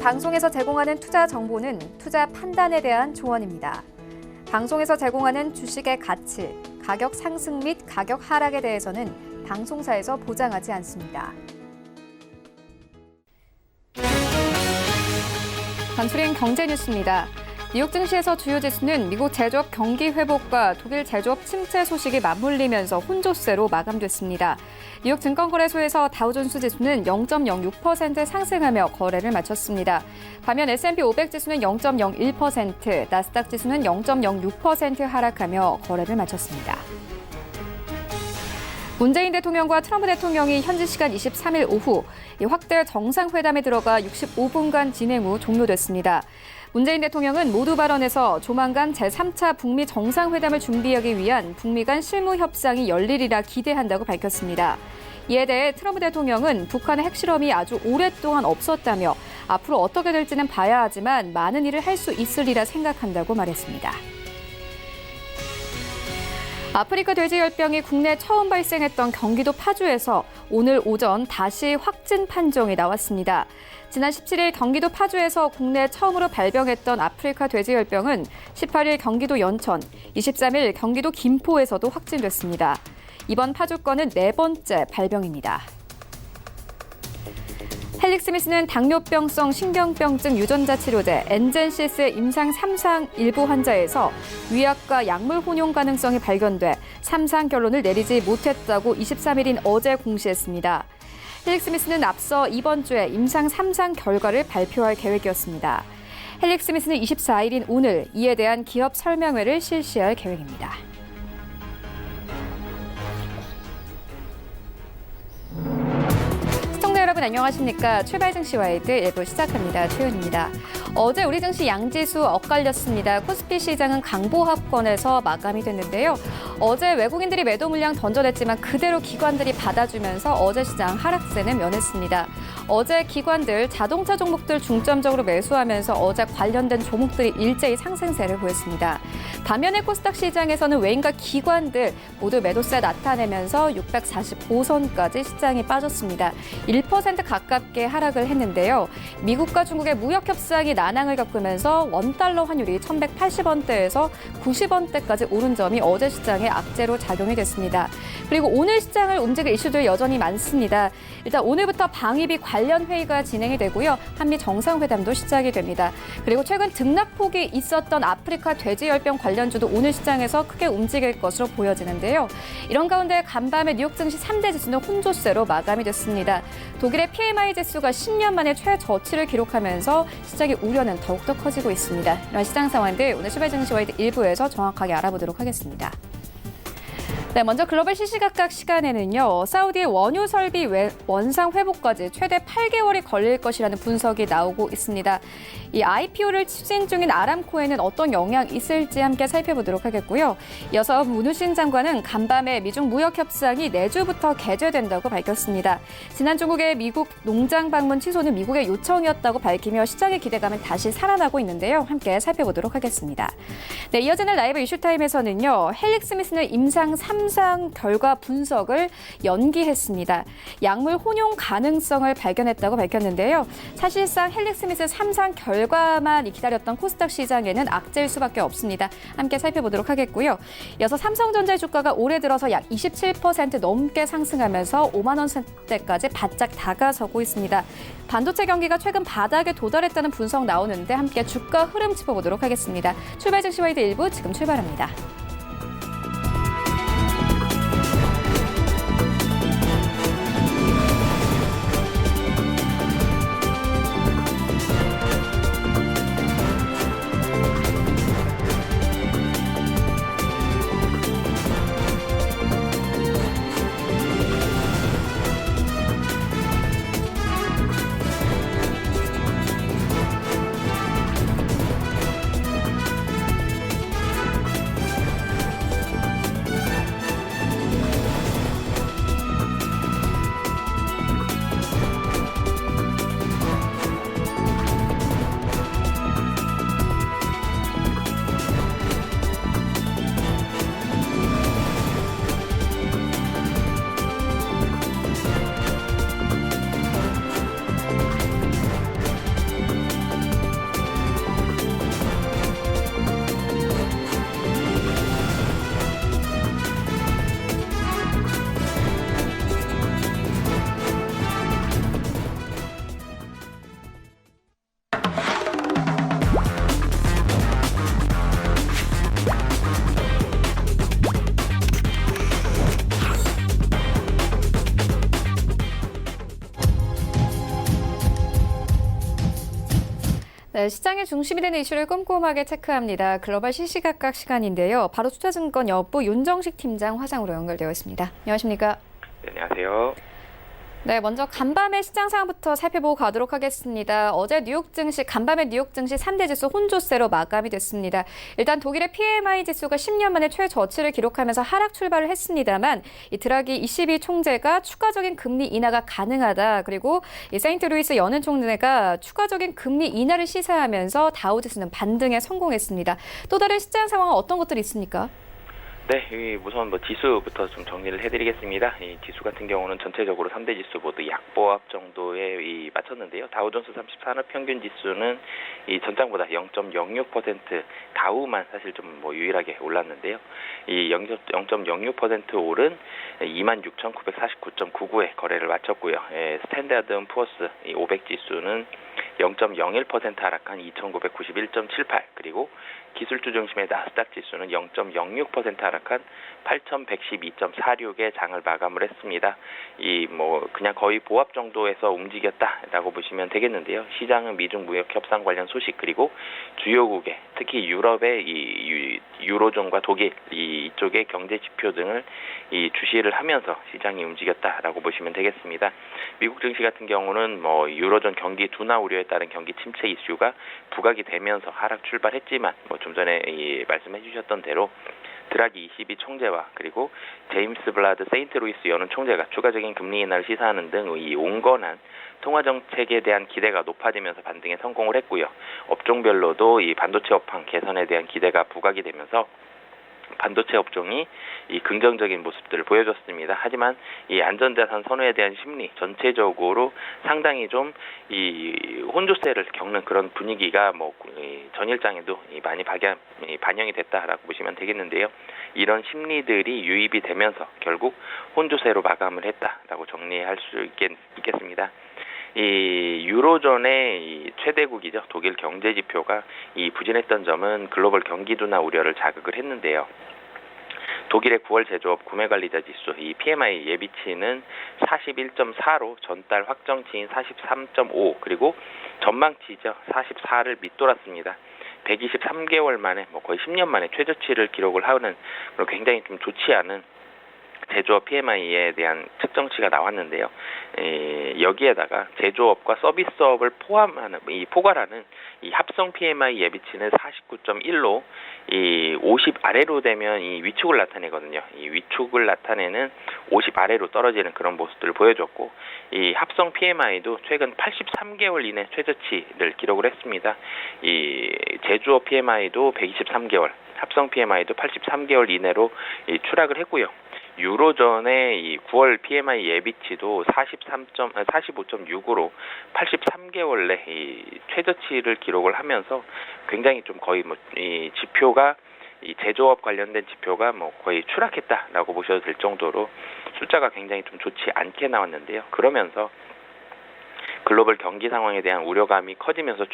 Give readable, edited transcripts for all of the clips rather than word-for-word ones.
방송에서 제공하는 투자 정보는 투자 판단에 대한 조언입니다. 방송에서 제공하는 주식의 가치, 가격 상승 및 가격 하락에 대해서는 방송사에서 보장하지 않습니다. 간추린 경제 뉴스입니다. 뉴욕 증시에서 주요 지수는 미국 제조업 경기 회복과 독일 제조업 침체 소식이 맞물리면서 혼조세로 마감됐습니다. 뉴욕 증권거래소에서 다우존스 지수는 0.06% 상승하며 거래를 마쳤습니다. 반면 S&P 500 지수는 0.01%, 나스닥 지수는 0.06% 하락하며 거래를 마쳤습니다. 문재인 대통령과 트럼프 대통령이 현지 시간 23일 오후 확대 정상회담에 들어가 65분간 진행 후 종료됐습니다. 문재인 대통령은 모두 발언에서 조만간 제3차 북미 정상회담을 준비하기 위한 북미 간 실무 협상이 열리리라 기대한다고 밝혔습니다. 이에 대해 트럼프 대통령은 북한의 핵실험이 아주 오랫동안 없었다며 앞으로 어떻게 될지는 봐야 하지만 많은 일을 할 수 있으리라 생각한다고 말했습니다. 아프리카 돼지열병이 국내 처음 발생했던 경기도 파주에서 오늘 오전 다시 확진 판정이 나왔습니다. 지난 17일 경기도 파주에서 국내 처음으로 발병했던 아프리카 돼지열병은 18일 경기도 연천, 23일 경기도 김포에서도 확진됐습니다. 이번 파주 건은 네 번째 발병입니다. 헬릭스미스는 당뇨병성 신경병증 유전자 치료제 엔젠시스의 임상 3상 일부 환자에서 위약과 약물 혼용 가능성이 발견돼 3상 결론을 내리지 못했다고 23일인 어제 공시했습니다. 헬릭스미스는 앞서 이번 주에 임상 3상 결과를 발표할 계획이었습니다. 헬릭스미스는 24일인 오늘 이에 대한 기업 설명회를 실시할 계획입니다. 여러분 안녕하십니까? 출발 증시 와이드 1부 시작합니다. 최윤입니다. 어제 우리 증시 양지수 엇갈렸습니다. 코스피 시장은 강보합권에서 마감이 됐는데요. 어제 외국인들이 매도 물량 던져냈지만 그대로 기관들이 받아주면서 어제 시장 하락세는 면했습니다. 어제 기관들 자동차 종목들 중점적으로 매수하면서 어제 관련된 종목들이 일제히 상승세를 보였습니다. 반면에 코스닥 시장에서는 외인과 기관들 모두 매도세 나타내면서 645선까지 시장이 빠졌습니다. 1% 가깝게 하락을 했는데요. 미국과 중국의 무역 협상이 난항을 겪으면서 원달러 환율이 1,180원대에서 90원대까지 오른 점이 어제 시장에 악재로 작용이 됐습니다. 그리고 오늘 시장을 움직일 이슈들 여전히 많습니다. 일단 오늘부터 방위비 관련 회의가 진행이 되고요. 한미 정상회담도 시작이 됩니다. 그리고 최근 등락폭이 있었던 아프리카 돼지열병 관련주도 오늘 시장에서 크게 움직일 것으로 보여지는데요. 이런 가운데 간밤에 뉴욕 증시 3대 지수는 혼조세로 마감이 됐습니다. 독일의 PMI 지수가 10년 만에 최저치를 기록하면서 시장의 우려는 더욱더 커지고 있습니다. 이런 시장 상황들 오늘 출발 증시 와이드 1부에서 정확하게 알아보도록 하겠습니다. 네, 먼저 글로벌 시시각각 시간에는요. 사우디의 원유 설비 원상 회복까지 최대 8개월이 걸릴 것이라는 분석이 나오고 있습니다. 이 IPO를 추진 중인 아람코에는 어떤 영향이 있을지 함께 살펴보도록 하겠고요. 이어서 문우신 장관은 간밤에 미중 무역 협상이 내주부터 개최된다고 밝혔습니다. 지난 중국의 미국 농장 방문 취소는 미국의 요청이었다고 밝히며 시장의 기대감은 다시 살아나고 있는데요. 함께 살펴보도록 하겠습니다. 네, 이어지는 라이브 이슈타임에서는요. 헬릭스미스는 임상 3상 결과 분석을 연기했습니다. 약물 혼용 가능성을 발견했다고 밝혔는데요. 사실상 헬릭스미스 3상 결과만 기다렸던 코스닥 시장에는 악재일 수밖에 없습니다. 함께 살펴보도록 하겠고요. 이어서 삼성전자의 주가가 올해 들어서 약 27% 넘게 상승하면서 5만 원대까지 바짝 다가서고 있습니다. 반도체 경기가 최근 바닥에 도달했다는 분석 나오는데 함께 주가 흐름 짚어보도록 하겠습니다. 출발 증시 와이드 1부 지금 출발합니다. 네, 시장의 중심이 되는 이슈를 꼼꼼하게 체크합니다. 글로벌 시시각각 시간인데요. 바로 투자증권 여부 윤정식 팀장 화상으로 연결되어 있습니다. 안녕하십니까? 네, 안녕하세요. 네, 먼저 간밤의 시장 상황부터 살펴보고 가도록 하겠습니다. 어제 간밤의 뉴욕 증시 3대 지수 혼조세로 마감이 됐습니다. 일단 독일의 PMI 지수가 10년 만에 최저치를 기록하면서 하락 출발을 했습니다만 이 드라기 22 총재가 추가적인 금리 인하가 가능하다. 그리고 이 세인트루이스 연은 총재가 추가적인 금리 인하를 시사하면서 다우지수는 반등에 성공했습니다. 또 다른 시장 상황은 어떤 것들이 있습니까? 네, 우선 지수부터 좀 정리를 해드리겠습니다. 이 지수 같은 경우는 전체적으로 3대 지수 모두 약보합 정도에 맞췄는데요. 다우존스 30 산업평균 지수는 이 전장보다 0.06% 다우만 사실 좀 유일하게 올랐는데요. 이 0.06% 오른 26,949.99에 거래를 마쳤고요. 스탠다드 & 푸어스 500 지수는 0.01% 하락한 2,991.78 그리고 기술주 중심의 나스닥 지수는 0.06% 하락한 8,112.46의 장을 마감을 했습니다. 그냥 거의 보합 정도에서 움직였다라고 보시면 되겠는데요. 시장은 미중 무역 협상 관련 소식 그리고 주요국의 특히 유럽의 이 유로존과 독일 이쪽의 경제 지표 등을 주시를 하면서 시장이 움직였다라고 보시면 되겠습니다. 미국 증시 같은 경우는 유로존 경기 둔화 우려에 따른 경기 침체 이슈가 부각이 되면서 하락 출발했지만 좀 전에 말씀해 주셨던 대로 드라기 22 총재와 그리고 제임스 블라드 세인트루이스 연은 총재가 추가적인 금리 인하를 시사하는 등 이 온건한 통화 정책에 대한 기대가 높아지면서 반등에 성공을 했고요. 업종별로도 이 반도체 업황 개선에 대한 기대가 부각이 되면서 반도체 업종이 이 긍정적인 모습들을 보여줬습니다. 하지만 이 안전자산 선호에 대한 심리 전체적으로 상당히 좀 이 혼조세를 겪는 그런 분위기가 전일장에도 많이 반영이 됐다라고 보시면 되겠는데요. 이런 심리들이 유입이 되면서 결국 혼조세로 마감을 했다라고 정리할 수 있겠습니다. 이 유로존의 이 최대국이죠. 독일 경제 지표가 부진했던 점은 글로벌 경기 둔화 우려를 자극을 했는데요. 독일의 9월 제조업 구매관리자 지수, 이 PMI 예비치는 41.4로 전달 확정치인 43.5 그리고 전망치죠 44를 밑돌았습니다. 123개월 만에 거의 10년 만에 최저치를 기록을 하는 굉장히 좀 좋지 않은 제조업 PMI에 대한 측정치가 나왔는데요. 여기에다가 제조업과 서비스업을 포괄하는 이 합성 PMI 예비치는 49.1로 50 아래로 되면 위축을 나타내거든요. 이 위축을 나타내는 50 아래로 떨어지는 그런 모습들을 보여줬고, 이 합성 PMI도 최근 83개월 이내 최저치를 기록을 했습니다. 이 제조업 PMI도 123개월, 합성 PMI도 83개월 이내로 추락을 했고요. 유로존의 이 9월 PMI 예비치도 45.6으로 83개월 내 이 최저치를 기록을 하면서 굉장히 좀 거의 이 지표가 이 제조업 관련된 지표가 거의 추락했다라고 보셔도 될 정도로 숫자가 굉장히 좀 좋지 않게 나왔는데요. 그러면서 글로벌 경기 상황에 대한 우려감이 커지면서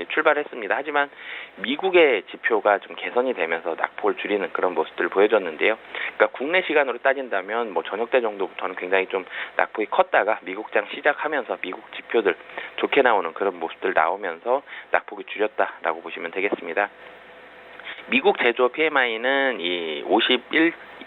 출발했습니다. 하지만 미국의 지표가 좀 개선이 되면서 낙폭을 줄이는 그런 모습들을 보여줬는데요. 그러니까 국내 시간으로 따진다면 저녁 때 정도부터는 굉장히 좀 낙폭이 컸다가 미국장 시작하면서 미국 지표들 좋게 나오는 그런 모습들 나오면서 낙폭이 줄였다라고 보시면 되겠습니다. 미국 제조업 PMI는 이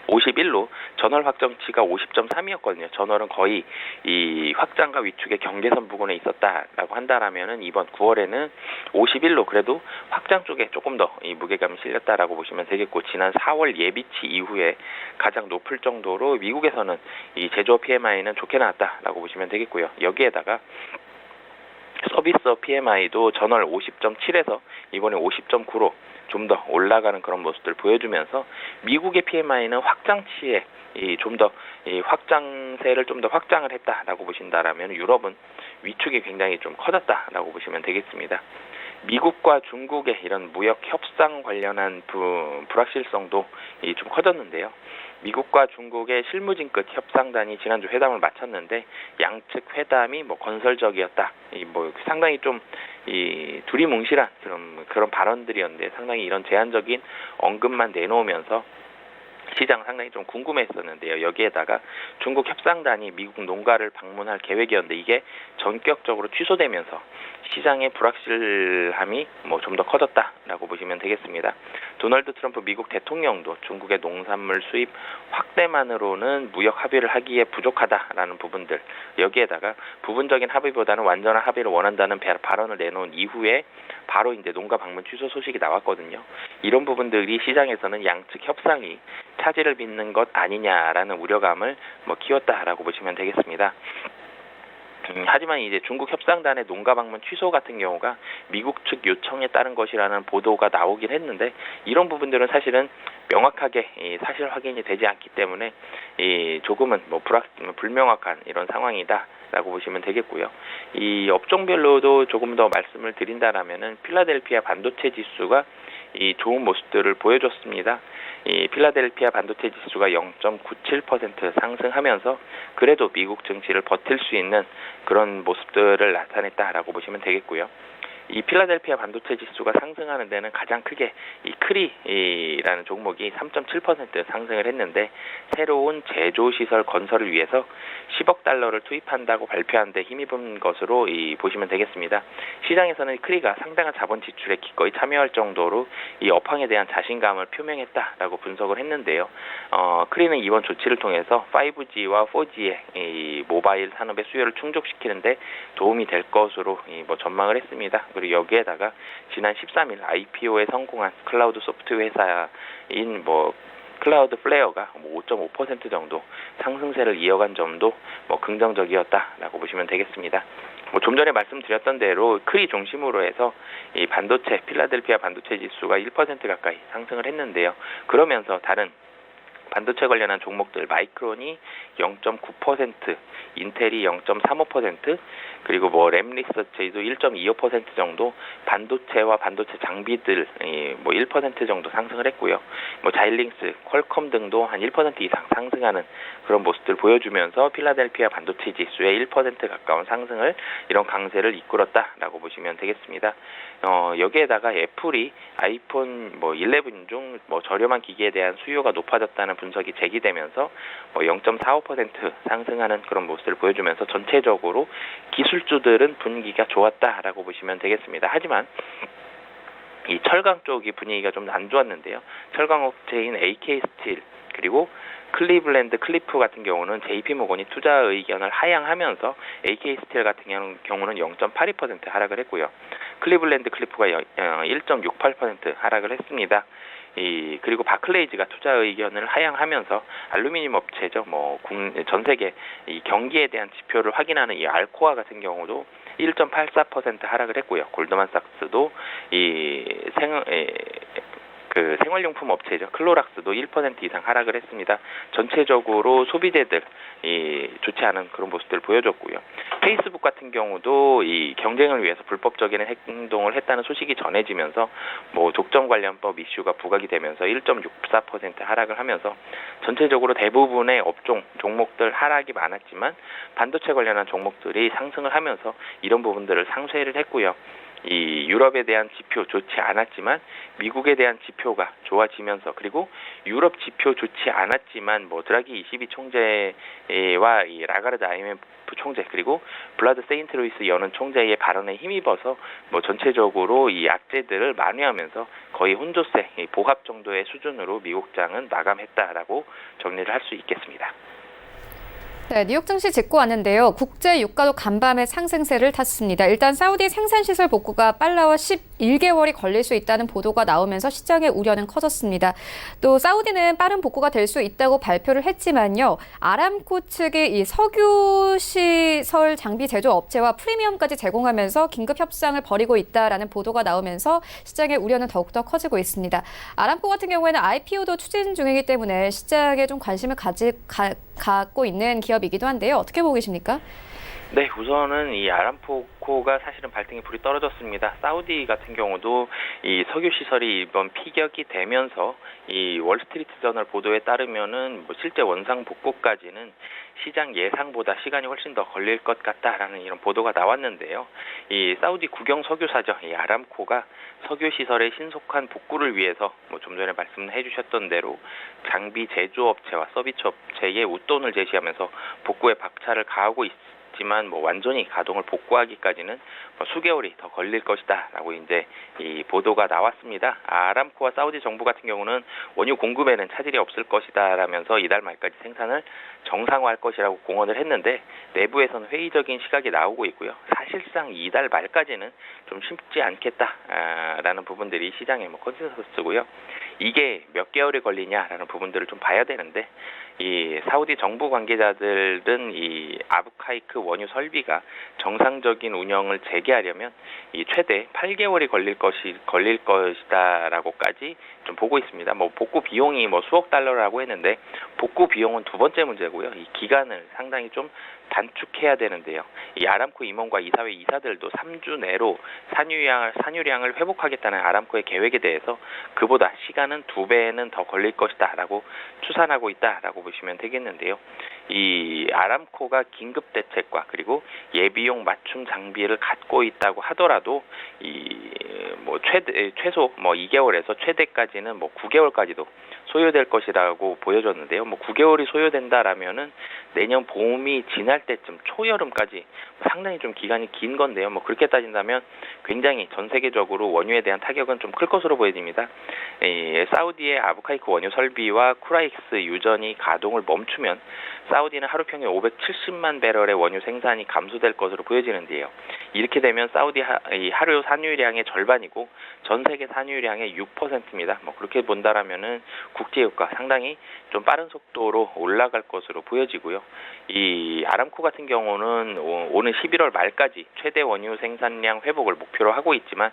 51로 전월 확정치가 50.3이었거든요. 전월은 거의 이 확장과 위축의 경계선 부근에 있었다라고 한다라면은 이번 9월에는 51로 그래도 확장 쪽에 조금 더 이 무게감이 실렸다라고 보시면 되겠고, 지난 4월 예비치 이후에 가장 높을 정도로 미국에서는 이 제조업 PMI는 좋게 나왔다라고 보시면 되겠고요. 여기에다가 서비스업 PMI도 전월 50.7에서 이번에 50.9로 좀 더 올라가는 그런 모습들 보여주면서 미국의 PMI는 확장치에 좀 더 확장세를 좀 더 확장을 했다라고 보신다라면 유럽은 위축이 굉장히 좀 커졌다라고 보시면 되겠습니다. 미국과 중국의 이런 무역 협상 관련한 불확실성도 좀 커졌는데요. 미국과 중국의 실무진급 협상단이 지난주 회담을 마쳤는데 양측 회담이 건설적이었다. 상당히 좀 두리뭉실한 그런 발언들이었는데 상당히 이런 제한적인 언급만 내놓으면서 시장 상당히 좀 궁금했었는데요. 여기에다가 중국 협상단이 미국 농가를 방문할 계획이었는데 이게 전격적으로 취소되면서 시장의 불확실함이 좀 더 커졌다라고 보시면 되겠습니다. 도널드 트럼프 미국 대통령도 중국의 농산물 수입 확대만으로는 무역 합의를 하기에 부족하다라는 부분들, 여기에다가 부분적인 합의보다는 완전한 합의를 원한다는 발언을 내놓은 이후에 바로 이제 농가 방문 취소 소식이 나왔거든요. 이런 부분들이 시장에서는 양측 협상이 차질을 빚는 것 아니냐라는 우려감을 키웠다라고 보시면 되겠습니다. 하지만 이제 중국 협상단의 농가 방문 취소 같은 경우가 미국 측 요청에 따른 것이라는 보도가 나오긴 했는데, 이런 부분들은 사실은 명확하게 사실 확인이 되지 않기 때문에 조금은 불명확한 이런 상황이다라고 보시면 되겠고요. 이 업종별로도 조금 더 말씀을 드린다라면은 필라델피아 반도체 지수가 이 좋은 모습들을 보여줬습니다. 이 필라델피아 반도체 지수가 0.97% 상승하면서 그래도 미국 증시를 버틸 수 있는 그런 모습들을 나타냈다라고 보시면 되겠고요. 이 필라델피아 반도체 지수가 상승하는 데는 가장 크게 이 크리라는 종목이 3.7% 상승을 했는데, 새로운 제조시설 건설을 위해서 10억 달러를 투입한다고 발표한 데 힘입은 것으로 보시면 되겠습니다. 시장에서는 크리가 상당한 자본 지출에 기꺼이 참여할 정도로 이 업황에 대한 자신감을 표명했다라고 분석을 했는데요. 크리는 이번 조치를 통해서 5G와 4G의 이 모바일 산업의 수요를 충족시키는데 도움이 될 것으로 전망을 했습니다. 그리고 여기에다가 지난 13일 IPO에 성공한 클라우드 소프트웨어 회사인 클라우드 플레어가 5.5% 정도 상승세를 이어간 점도 긍정적이었다라고 보시면 되겠습니다. 좀 전에 말씀드렸던 대로 크리 중심으로 해서 이 필라델피아 반도체 지수가 1% 가까이 상승을 했는데요. 그러면서 다른 반도체 관련한 종목들, 마이크론이 0.9%, 인텔이 0.35%, 그리고 램리서치도 1.25% 정도 반도체와 반도체 장비들 1% 정도 상승을 했고요. 자일링스, 퀄컴 등도 한 1% 이상 상승하는 그런 모습들 보여주면서 필라델피아 반도체 지수의 1% 가까운 상승을, 이런 강세를 이끌었다라고 보시면 되겠습니다. 여기에다가 애플이 아이폰 11 중 저렴한 기기에 대한 수요가 높아졌다는 분석이 제기되면서 0.45% 상승하는 그런 모습을 보여주면서 전체적으로 기술주들은 분위기가 좋았다라고 보시면 되겠습니다. 하지만 이 철강 쪽이 분위기가 좀 안 좋았는데요. 철강 업체인 AK 스틸 그리고 클리블랜드 클리프 같은 경우는 JP모건이 투자 의견을 하향하면서 AK 스틸 같은 경우는 0.82% 하락을 했고요. 클리블랜드 클리프가 1.68% 하락을 했습니다. 그리고 바클레이즈가 투자 의견을 하향하면서 알루미늄 업체죠. 전 세계 이 경기에 대한 지표를 확인하는 이 알코아 같은 경우도 1.84% 하락을 했고요. 골드만삭스도 생활용품 업체죠. 클로락스도 1% 이상 하락을 했습니다. 전체적으로 소비재들 좋지 않은 그런 모습들을 보여줬고요. 페이스북 같은 경우도 이 경쟁을 위해서 불법적인 행동을 했다는 소식이 전해지면서 독점 관련법 이슈가 부각이 되면서 1.64% 하락을 하면서 전체적으로 대부분의 업종 종목들 하락이 많았지만 반도체 관련한 종목들이 상승을 하면서 이런 부분들을 상쇄를 했고요. 이 유럽에 대한 지표 좋지 않았지만 미국에 대한 지표가 좋아지면서, 그리고 유럽 지표 좋지 않았지만 드라기 22 총재와 이 라가르드 IMF 총재 그리고 블라드 세인트루이스 여는 총재의 발언에 힘입어서 전체적으로 이 악재들을 만회하면서 거의 혼조세 보합 정도의 수준으로 미국장은 마감했다라고 정리를 할 수 있겠습니다. 네, 뉴욕 증시 짚고 왔는데요. 국제 유가도 간밤에 상승세를 탔습니다. 일단 사우디 생산시설 복구가 빨라와 11개월이 걸릴 수 있다는 보도가 나오면서 시장의 우려는 커졌습니다. 또 사우디는 빠른 복구가 될 수 있다고 발표를 했지만요. 아람코 측이 이 석유 시설 장비 제조 업체와 프리미엄까지 제공하면서 긴급 협상을 벌이고 있다라는 보도가 나오면서 시장의 우려는 더욱더 커지고 있습니다. 아람코 같은 경우에는 IPO도 추진 중이기 때문에 시장에 좀 관심을 갖고 있는 기업이기도 한데요. 어떻게 보고 계십니까? 네, 우선은 이 아람코가 사실은 발등에 불이 떨어졌습니다. 사우디 같은 경우도 이 석유 시설이 이번 피격이 되면서 이 월스트리트 저널 보도에 따르면은 실제 원상 복구까지는 시장 예상보다 시간이 훨씬 더 걸릴 것 같다라는 이런 보도가 나왔는데요. 이 사우디 국영 석유사죠. 이 아람코가 석유 시설의 신속한 복구를 위해서 좀 전에 말씀해 주셨던 대로 장비 제조업체와 서비스 업체에 웃돈을 제시하면서 복구에 박차를 가하고 있지만 뭐 완전히 가동을 복구하기까지는 뭐 수개월이 더 걸릴 것이다라고 이제 이 보도가 나왔습니다. 아람코와 사우디 정부 같은 경우는 원유 공급에는 차질이 없을 것이다라면서 이달 말까지 생산을 정상화할 것이라고 공언을 했는데 내부에서는 회의적인 시각이 나오고 있고요. 사실상 이달 말까지는 좀 쉽지 않겠다라는 부분들이 시장의 뭐 컨센서스고요. 이게 몇 개월이 걸리냐라는 부분들을 좀 봐야 되는데 이 사우디 정부 관계자들은 이 아부카이크 원유 설비가 정상적인 운영을 재개하려면 이 최대 8개월이 걸릴 것이다라고까지 좀 보고 있습니다. 뭐 복구 비용이 뭐 수억 달러라고 했는데 복구 비용은 두 번째 문제고요. 이 기간을 상당히 좀 단축해야 되는데요. 이 아람코 임원과 이사회 이사들도 3주 내로 산유량을 회복하겠다는 아람코의 계획에 대해서 그보다 시간은 2배는 더 걸릴 것이다라고 추산하고 있다라고 보시면 되겠는데요. 이 아람코가 긴급 대책과 그리고 예비용 맞춤 장비를 갖고 있다고 하더라도 이 뭐 최소 뭐 2개월에서 최대까지는 뭐 9개월까지도 소요될 것이라고 보여졌는데요. 뭐 9개월이 소요된다라면은 내년 봄이 지날 때쯤 초여름까지 상당히 좀 기간이 긴 건데요. 뭐 그렇게 따진다면 굉장히 전 세계적으로 원유에 대한 타격은 좀 클 것으로 보여집니다. 사우디의 아부카이크 원유 설비와 쿠라익스 유전이 가동을 멈추면 사우디는 하루 평균 570만 배럴의 원유 생산이 감소될 것으로 보여지는데요. 이렇게 되면 사우디 하루 산유량의 절반이고 전 세계 산유량의 6%입니다. 뭐 그렇게 본다라면은 국제유가 상당히 좀 빠른 속도로 올라갈 것으로 보여지고요. 이 아람코 같은 경우는 오는 11월 말까지 최대 원유 생산량 회복을 목표로 하고 있지만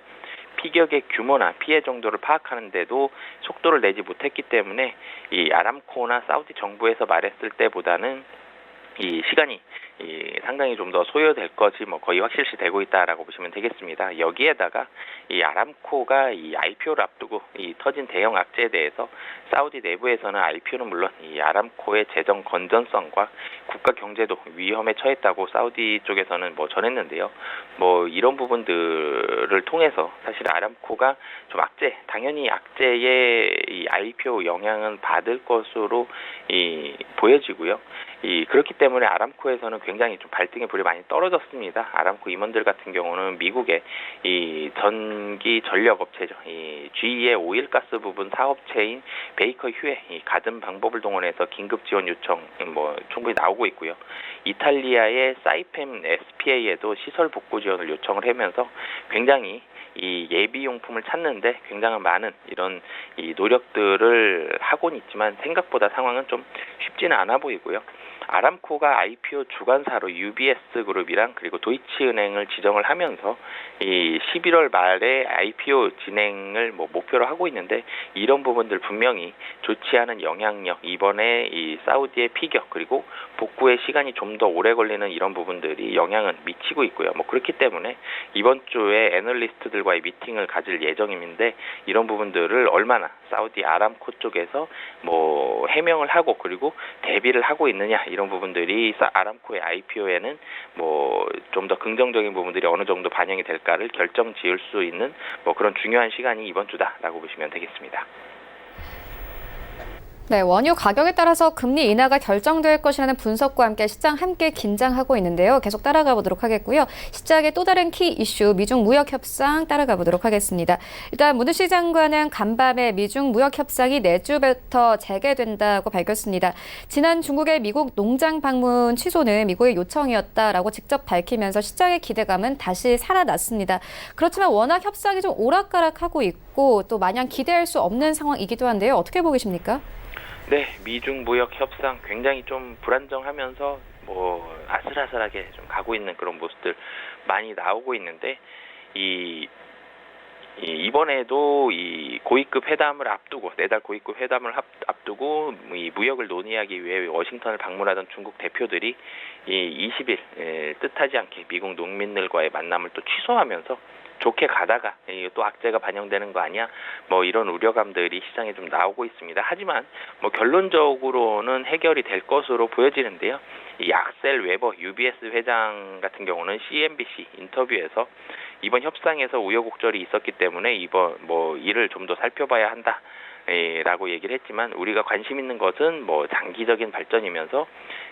피격의 규모나 피해 정도를 파악하는데도 속도를 내지 못했기 때문에 이 아람코나 사우디 정부에서 말했을 때보다는 이 시간이 상당히 좀 더 소요될 것이 뭐 거의 확실시 되고 있다라고 보시면 되겠습니다. 여기에다가 이 아람코가 이 IPO를 앞두고 이 터진 대형 악재에 대해서 사우디 내부에서는 IPO는 물론 이 아람코의 재정 건전성과 국가 경제도 위험에 처했다고 사우디 쪽에서는 뭐 전했는데요. 뭐 이런 부분들을 통해서 사실 아람코가 좀 당연히 악재의 이 IPO 영향은 받을 것으로 보여지고요. 그렇기 때문에 아람코에서는 굉장히 좀 발등에 불이 많이 떨어졌습니다. 아람코 임원들 같은 경우는 미국의 이 전기 전력 업체죠. 이 GE의 오일가스 부분 사업체인 베이커 휴의 이 가든 방법을 동원해서 긴급 지원 요청 뭐 충분히 나오고 있고요. 이탈리아의 사이펜 SPA에도 시설 복구 지원을 요청을 하면서 굉장히 이 예비용품을 찾는데 굉장히 많은 이런 이 노력들을 하고는 있지만 생각보다 상황은 좀 쉽지는 않아 보이고요. 아람코가 IPO 주관사로 UBS 그룹이랑 그리고 도이치은행을 지정을 하면서 이 11월 말에 IPO 진행을 뭐 목표로 하고 있는데 이런 부분들 분명히 좋지 않은 영향력 이번에 이 사우디의 피격 그리고 복구의 시간이 좀 더 오래 걸리는 이런 부분들이 영향은 미치고 있고요. 뭐 그렇기 때문에 이번 주에 애널리스트들과의 미팅을 가질 예정인데 이런 부분들을 얼마나 사우디 아람코 쪽에서 뭐 해명을 하고 그리고 대비를 하고 있느냐 이런 부분들이 아람코의 IPO에는 뭐 좀 더 긍정적인 부분들이 어느 정도 반영이 될까를 결정 지을 수 있는 뭐 그런 중요한 시간이 이번 주다라고 보시면 되겠습니다. 네, 원유 가격에 따라서 금리 인하가 결정될 것이라는 분석과 함께 시장 함께 긴장하고 있는데요. 계속 따라가 보도록 하겠고요. 시장의 또 다른 키 이슈, 미중 무역 협상 따라가 보도록 하겠습니다. 일단 문우 시장관은 간밤에 미중 무역 협상이 내주부터 재개된다고 밝혔습니다. 지난 중국의 미국 농장 방문 취소는 미국의 요청이었다라고 직접 밝히면서 시장의 기대감은 다시 살아났습니다. 그렇지만 워낙 협상이 좀 오락가락하고 있고 또 마냥 기대할 수 없는 상황이기도 한데요. 어떻게 보고 계십니까? 네, 미중 무역 협상 굉장히 좀 불안정하면서 뭐 아슬아슬하게 좀 가고 있는 그런 모습들 많이 나오고 있는데 이번에도 이 고위급 회담을 앞두고 내달 고위급 회담을 앞두고 이 무역을 논의하기 위해 워싱턴을 방문하던 중국 대표들이 이 20일 뜻하지 않게 미국 농민들과의 만남을 또 취소하면서 좋게 가다가 또 악재가 반영되는 거 아니야? 뭐 이런 우려감들이 시장에 좀 나오고 있습니다. 하지만 뭐 결론적으로는 해결이 될 것으로 보여지는데요. 이 악셀 웨버 UBS 회장 같은 경우는 CNBC 인터뷰에서 이번 협상에서 우여곡절이 있었기 때문에 이번 뭐 이를 좀 더 살펴봐야 한다. 라고 얘기를 했지만 우리가 관심 있는 것은 뭐 장기적인 발전이면서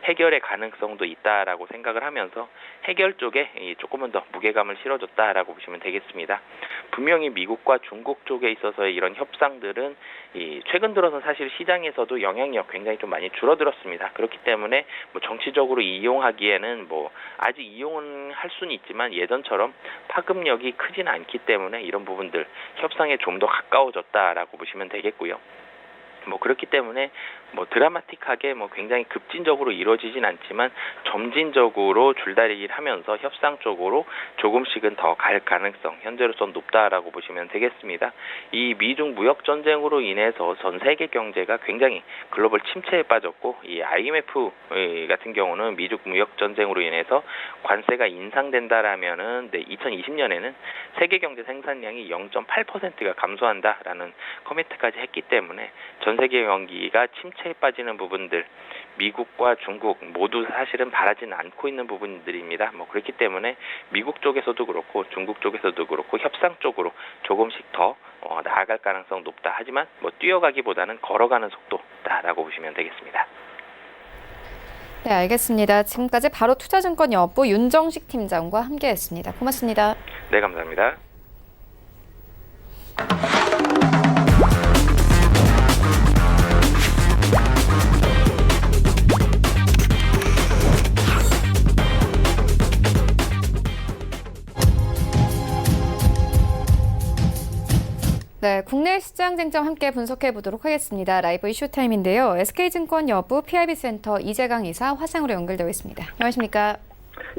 해결의 가능성도 있다라고 생각을 하면서 해결 쪽에 조금은 더 무게감을 실어줬다라고 보시면 되겠습니다. 분명히 미국과 중국 쪽에 있어서의 이런 협상들은 최근 들어서 사실 시장에서도 영향력 굉장히 좀 많이 줄어들었습니다. 그렇기 때문에 뭐 정치적으로 이용하기에는 뭐 아직 이용은 할 수는 있지만 예전처럼 파급력이 크진 않기 때문에 이런 부분들 협상에 좀 더 가까워졌다라고 보시면 되겠고요. 뭐 그렇기 때문에 뭐 드라마틱하게 뭐 굉장히 급진적으로 이루어지진 않지만 점진적으로 줄다리기를 하면서 협상 쪽으로 조금씩은 더 갈 가능성 현재로선 높다라고 보시면 되겠습니다. 이 미중 무역 전쟁으로 인해서 전 세계 경제가 굉장히 글로벌 침체에 빠졌고 이 IMF 같은 경우는 미중 무역 전쟁으로 인해서 관세가 인상된다라면은 2020년에는 세계 경제 생산량이 0.8%가 감소한다라는 커미트까지 했기 때문에 전 세계 경기가 침체에 빠지는 부분들 미국과 중국 모두 사실은 바라지는 않고 있는 부분들입니다. 뭐 그렇기 때문에 미국 쪽에서도 그렇고 중국 쪽에서도 그렇고 협상 쪽으로 조금씩 더 나아갈 가능성 높다. 하지만 뭐 뛰어가기보다는 걸어가는 속도다라고 보시면 되겠습니다. 네, 알겠습니다. 지금까지 바로 투자증권 여부 윤정식 팀장과 함께했습니다. 고맙습니다. 네, 감사합니다. 네, 국내 시장 쟁점 함께 분석해 보도록 하겠습니다. 라이브 이슈 타임인데요. SK증권 여부 PIB센터 이재강 이사 화상으로 연결되어 있습니다. 안녕하십니까?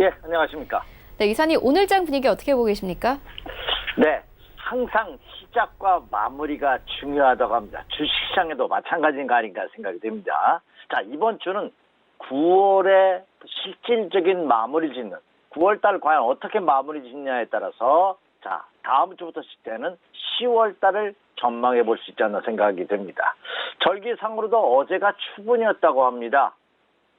예, 안녕하십니까? 네, 이사님 오늘 장 분위기 어떻게 보고 계십니까? 네, 항상 시작과 마무리가 중요하다고 합니다. 주식시장에도 마찬가지인가 아닌가 생각이 됩니다. 자, 이번 주는 9월에 실질적인 마무리 짓는 9월달 과연 어떻게 마무리 짓냐에 따라서 자, 다음 주부터 시작되는 10월달을 전망해 볼 수 있지 않나 생각이 됩니다. 절기상으로도 어제가 추분이었다고 합니다.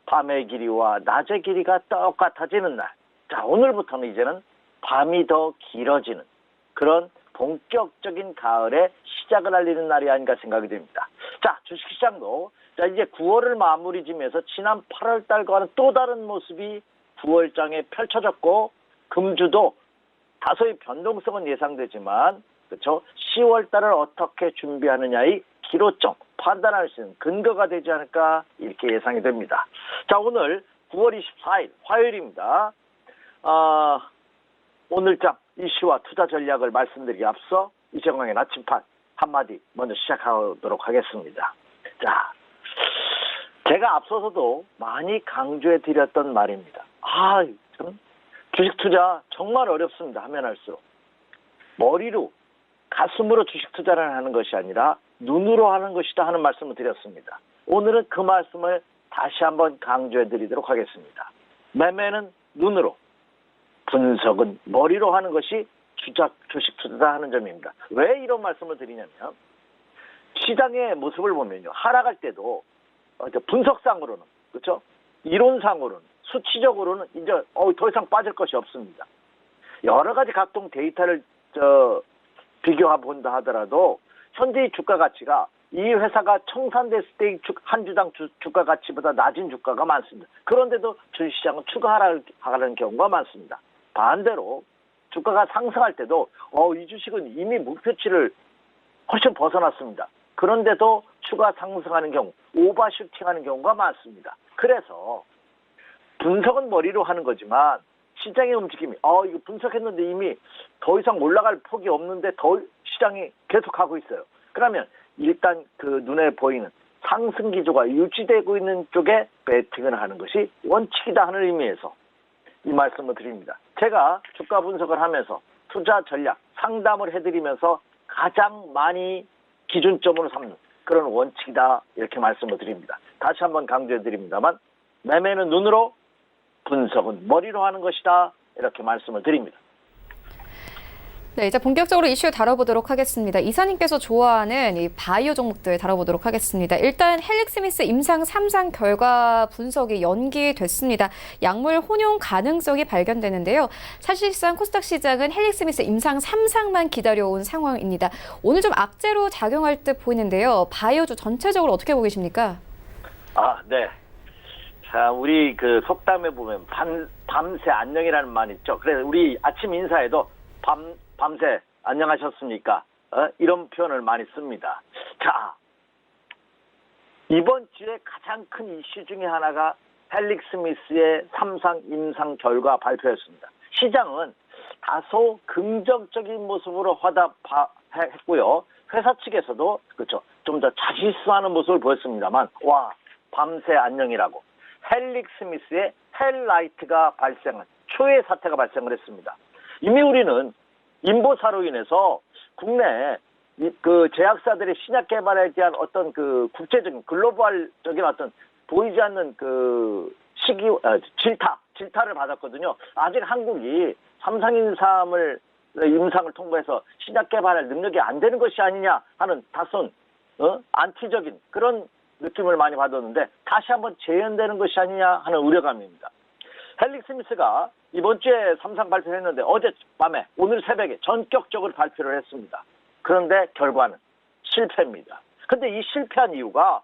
밤의 길이와 낮의 길이가 똑같아지는 날. 자, 오늘부터는 이제는 밤이 더 길어지는 그런 본격적인 가을의 시작을 알리는 날이 아닌가 생각이 됩니다. 자, 주식시장도 자, 이제 9월을 마무리 지면서 지난 8월달과는 또 다른 모습이 9월장에 펼쳐졌고 금주도 다소의 변동성은 예상되지만 그렇죠? 10월달을 어떻게 준비하느냐의 기로점 판단할 수 있는 근거가 되지 않을까 이렇게 예상이 됩니다. 자, 오늘 9월 24일 화요일입니다. 오늘장 이슈와 투자 전략을 말씀드리기 앞서 이정광의 나침판 한마디 먼저 시작하도록 하겠습니다. 자, 제가 앞서서도 많이 강조해 드렸던 말입니다. 참 주식 투자 정말 어렵습니다. 하면 할수록. 머리로 가슴으로 주식 투자를 하는 것이 아니라 눈으로 하는 것이다 하는 말씀을 드렸습니다. 오늘은 그 말씀을 다시 한번 강조해 드리도록 하겠습니다. 매매는 눈으로, 분석은 머리로 하는 것이 주식 투자다 하는 점입니다. 왜 이런 말씀을 드리냐면 시장의 모습을 보면요. 하락할 때도 분석상으로는 그렇죠? 이론상으로는 수치적으로는 이제 더 이상 빠질 것이 없습니다. 여러 가지 각종 데이터를 비교해 본다 하더라도 현재의 주가 가치가 이 회사가 청산됐을 때 한 주당 주가 가치보다 낮은 주가가 많습니다. 그런데도 주식시장은 추가 하락하는 경우가 많습니다. 반대로 주가가 상승할 때도 이 주식은 이미 목표치를 훨씬 벗어났습니다. 그런데도 추가 상승하는 경우, 오버슈팅하는 경우가 많습니다. 그래서 분석은 머리로 하는 거지만 시장의 움직임이 이거 분석했는데 이미 더 이상 올라갈 폭이 없는데 더 시장이 계속하고 있어요. 그러면 일단 그 눈에 보이는 상승 기조가 유지되고 있는 쪽에 베팅을 하는 것이 원칙이다 하는 의미에서 이 말씀을 드립니다. 제가 주가 분석을 하면서 투자 전략 상담을 해드리면서 가장 많이 기준점으로 삼는 그런 원칙이다 이렇게 말씀을 드립니다. 다시 한번 강조해 드립니다만 매매는 눈으로 분석은 머리로 하는 것이다 이렇게 말씀을 드립니다. 네, 이제 본격적으로 이슈 다뤄보도록 하겠습니다. 이사님께서 좋아하는 이 바이오 종목들 다뤄보도록 하겠습니다. 일단 헬릭스미스 임상 3상 결과 분석이 연기됐습니다. 약물 혼용 가능성이 발견되는데요. 사실상 코스닥 시장은 헬릭스미스 임상 3상만 기다려온 상황입니다. 오늘 좀 악재로 작용할 듯 보이는데요. 바이오주 전체적으로 어떻게 보고 계십니까? 네. 자, 우리 그 속담에 보면 밤새 안녕이라는 말 있죠. 그래서 우리 아침 인사에도 밤새 안녕하셨습니까? 이런 표현을 많이 씁니다. 자, 이번 주에 가장 큰 이슈 중에 하나가 헬릭스미스의 3상 임상 결과 발표였습니다. 시장은 다소 긍정적인 모습으로 화답했고요. 회사 측에서도 그렇죠. 좀 더 자실수하는 모습을 보였습니다만, 와, 밤새 안녕이라고. 헬릭스미스의 헬라이트가 발생한 초유의 사태가 발생을 했습니다. 이미 우리는 인보사로 인해서 국내 그 제약사들의 신약 개발에 대한 어떤 그 국제적인 글로벌적인 어떤 보이지 않는 그 질타를 받았거든요. 아직 한국이 삼상인삼을 임상을 통과해서 신약 개발할 능력이 안 되는 것이 아니냐 하는 다소 안티적인 그런 느낌을 많이 받았는데 다시 한번 재현되는 것이 아니냐 하는 우려감입니다. 헬릭스미스가 이번 주에 3상 발표를 했는데 어젯밤에 오늘 새벽에 전격적으로 발표를 했습니다. 그런데 결과는 실패입니다. 근데 이 실패한 이유가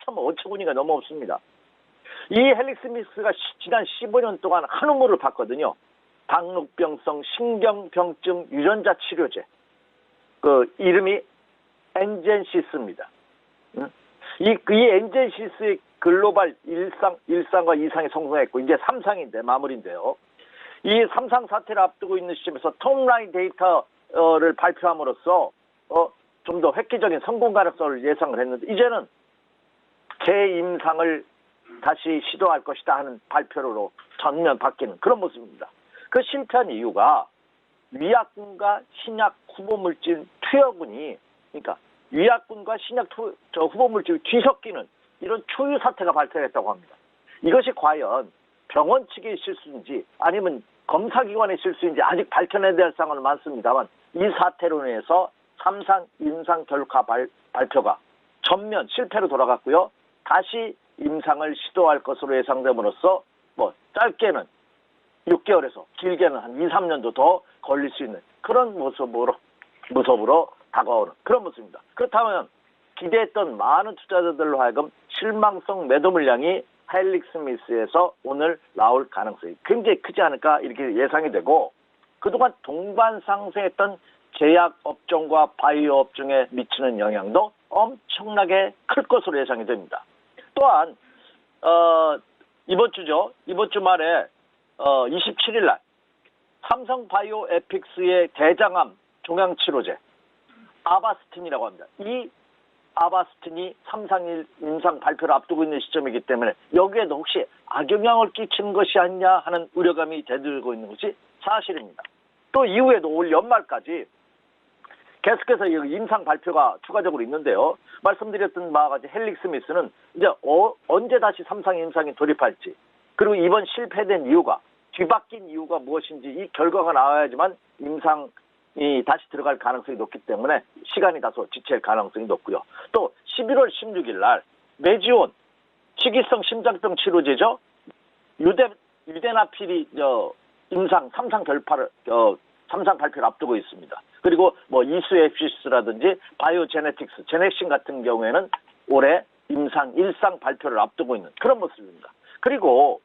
참 어처구니가 너무 없습니다. 이 헬릭스미스가 지난 15년 동안 한우물을 봤거든요. 당뇨병성 신경병증 유전자 치료제. 그 이름이 엔젠시스입니다. 이 엔젠시스의 글로벌 1상과 2상이 성공했고 이제 3상인데 마무리인데요. 이 3상 사태를 앞두고 있는 시점에서 톱라인 데이터를 발표함으로써 좀 더 획기적인 성공 가능성을 예상을 했는데 이제는 재임상을 다시 시도할 것이다 하는 발표로 전면 바뀌는 그런 모습입니다. 그 실패한 이유가 위약군과 신약 후보물질 투여군이 그러니까 위약군과 신약 후보물질이 뒤섞이는 이런 초유 사태가 발생했다고 합니다. 이것이 과연 병원 측의 실수인지 아니면 검사기관의 실수인지 아직 밝혀내야 될 상황은 많습니다만 이 사태로 인해서 3상 임상 결과 발표가 전면 실패로 돌아갔고요. 다시 임상을 시도할 것으로 예상됨으로써 뭐 짧게는 6개월에서 길게는 한 2, 3년도 더 걸릴 수 있는 그런 무섭으로 다가오는 그런 모습입니다. 그렇다면 기대했던 많은 투자자들로 하여금 실망성 매도 물량이 헬릭스미스에서 오늘 나올 가능성이 굉장히 크지 않을까 이렇게 예상이 되고 그동안 동반 상승했던 제약 업종과 바이오 업종에 미치는 영향도 엄청나게 클 것으로 예상이 됩니다. 또한 이번 주 말에 27일 날 삼성 바이오 에픽스의 대장암 종양치료제 아바스틴이라고 합니다. 이 아바스틴이 3상 임상 발표를 앞두고 있는 시점이기 때문에 여기에도 혹시 악영향을 끼치는 것이 아니냐 하는 우려감이 대들고 있는 것이 사실입니다. 또 이후에도 올 연말까지 계속해서 임상 발표가 추가적으로 있는데요. 말씀드렸던 바와 같이 헬릭스미스는 이제 언제 다시 3상 임상에 돌입할지 그리고 이번 실패된 이유가 뒤바뀐 이유가 무엇인지 이 결과가 나와야지만 임상이 다시 들어갈 가능성이 높기 때문에 시간이 다소 지체할 가능성이 높고요. 또 11월 16일 날 메지온 식이성 심장병 치료제죠. 유데나필이 임상 3상 발표를 앞두고 있습니다. 그리고 뭐 이수에피스라든지 바이오제네틱스, 제넥신 같은 경우에는 올해 임상 1상 발표를 앞두고 있는 그런 모습입니다. 그리고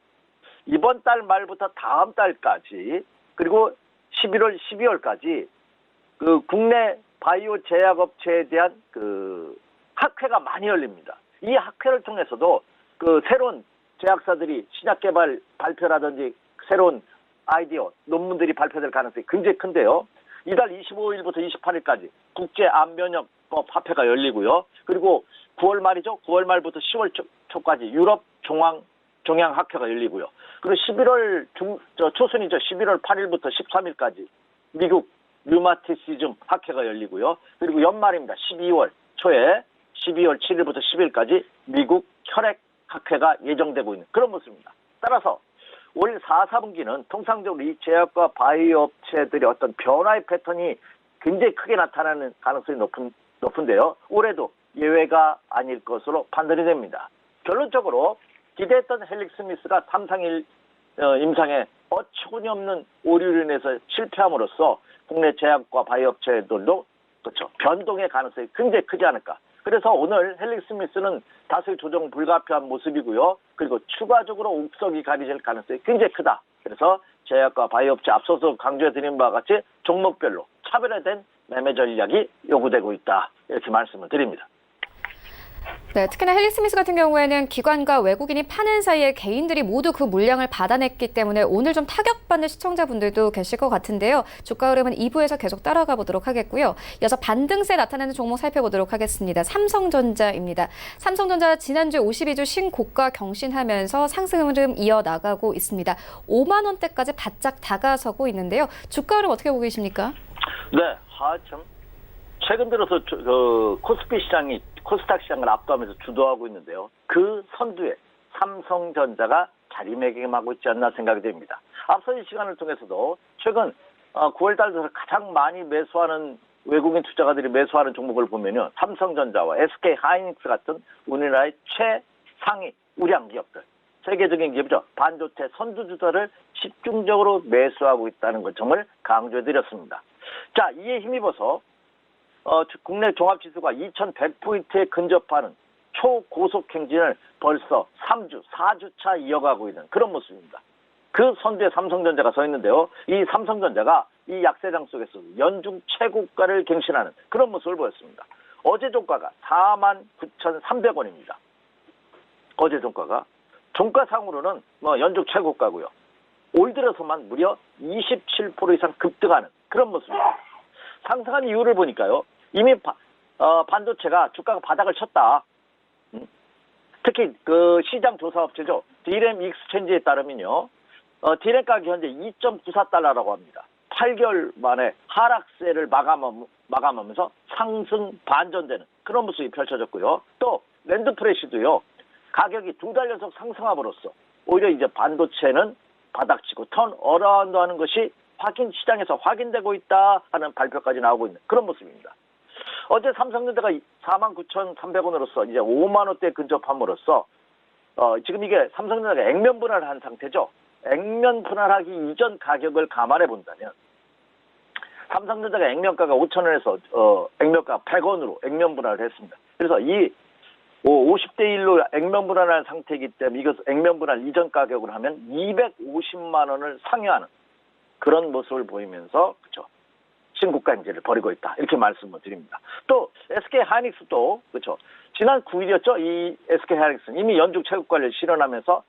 이번 달 말부터 다음 달까지 그리고 11월, 12월까지 그 국내 바이오 제약업체에 대한 그 학회가 많이 열립니다. 이 학회를 통해서도 그 새로운 제약사들이 신약 개발 발표라든지 새로운 아이디어, 논문들이 발표될 가능성이 굉장히 큰데요. 이달 25일부터 28일까지 국제암면역법 학회가 열리고요. 그리고 9월 말이죠. 9월 말부터 10월 초까지 유럽 종양학회가 열리고요. 그리고 11월 초순이죠. 11월 8일부터 13일까지 미국 류마티시즘 학회가 열리고요. 그리고 연말입니다. 12월 초에 12월 7일부터 10일까지 미국 혈액학회가 예정되고 있는 그런 모습입니다. 따라서 올 4, 4분기는 통상적으로 이 제약과 바이오 업체들의 어떤 변화의 패턴이 굉장히 크게 나타나는 가능성이 높은데요. 올해도 예외가 아닐 것으로 판단이 됩니다. 결론적으로 기대했던 헬릭스미스가 3상일 임상에 어처구니없는 오류로 인해서 실패함으로써 국내 제약과 바이오 업체들도 그렇죠. 변동의 가능성이 굉장히 크지 않을까. 그래서 오늘 헬릭스미스는 다소의 조정 불가피한 모습이고요. 그리고 추가적으로 옥석이 가리질 가능성이 굉장히 크다. 그래서 제약과 바이오업체 앞서서 강조해드린 바와 같이 종목별로 차별화된 매매 전략이 요구되고 있다. 이렇게 말씀을 드립니다. 네, 특히나 헬릭스미스 같은 경우에는 기관과 외국인이 파는 사이에 개인들이 모두 그 물량을 받아냈기 때문에 오늘 좀 타격받는 시청자분들도 계실 것 같은데요. 주가 흐름은 2부에서 계속 따라가 보도록 하겠고요. 이어서 반등세 나타나는 종목 살펴보도록 하겠습니다. 삼성전자입니다. 삼성전자 지난주 52주 신고가 경신하면서 상승 흐름 이어나가고 있습니다. 5만 원대까지 바짝 다가서고 있는데요. 주가 흐름 어떻게 보고 계십니까? 네, 참 최근 들어서 코스피 시장이 코스닥 시장을 압도하면서 주도하고 있는데요. 그 선두에 삼성전자가 자리매김하고 있지 않나 생각이 됩니다. 앞서 이 시간을 통해서도 최근 9월 달 들어서 가장 많이 매수하는 외국인 투자가들이 매수하는 종목을 보면요. 삼성전자와 SK 하이닉스 같은 우리나라의 최상위 우량 기업들, 세계적인 기업이죠. 반도체 선두주자를 집중적으로 매수하고 있다는 것 점을 강조해드렸습니다. 자, 이에 힘입어서 국내 종합지수가 2100포인트에 근접하는 초고속 행진을 벌써 3주, 4주차 이어가고 있는 그런 모습입니다. 그 선두에 삼성전자가 서 있는데요. 이 삼성전자가 이 약세장 속에서 연중 최고가를 갱신하는 그런 모습을 보였습니다. 어제 종가가 49,300원입니다. 어제 종가가. 종가상으로는 연중 최고가고요. 올 들어서만 무려 27% 이상 급등하는 그런 모습입니다. 상승한 이유를 보니까요. 이미 반도체가 주가가 바닥을 쳤다. 특히 그 시장 조사 업체죠. 디램 익스체인지에 따르면요. 디램 가격이 현재 2.94달러라고 합니다. 8개월 만에 하락세를 마감하면서 상승 반전되는 그런 모습이 펼쳐졌고요. 또 랜드프레시도요. 가격이 2달 연속 상승함으로써 오히려 이제 반도체는 바닥치고 턴 어라운드 하는 것이 시장에서 확인되고 있다 하는 발표까지 나오고 있는 그런 모습입니다. 어제 삼성전자가 49,300원으로서 이제 5만 원대 근접함으로써 지금 이게 삼성전자가 액면 분할을 한 상태죠. 액면 분할하기 이전 가격을 감안해 본다면 삼성전자가 액면가가 5,000원에서 액면가 100원으로 액면 분할을 했습니다. 그래서 이 50대 1로 액면 분할한 상태이기 때문에 이것 액면 분할 이전 가격으로 하면 250만 원을 상회하는 그런 모습을 보이면서 그렇죠. 신고가 행진을 벌이고 있다. 이렇게 말씀을 드립니다. 또 SK 하이닉스도 그렇죠. 지난 9일이었죠. 이 SK 하이닉스는 이미 연중 최고가를 실현하면서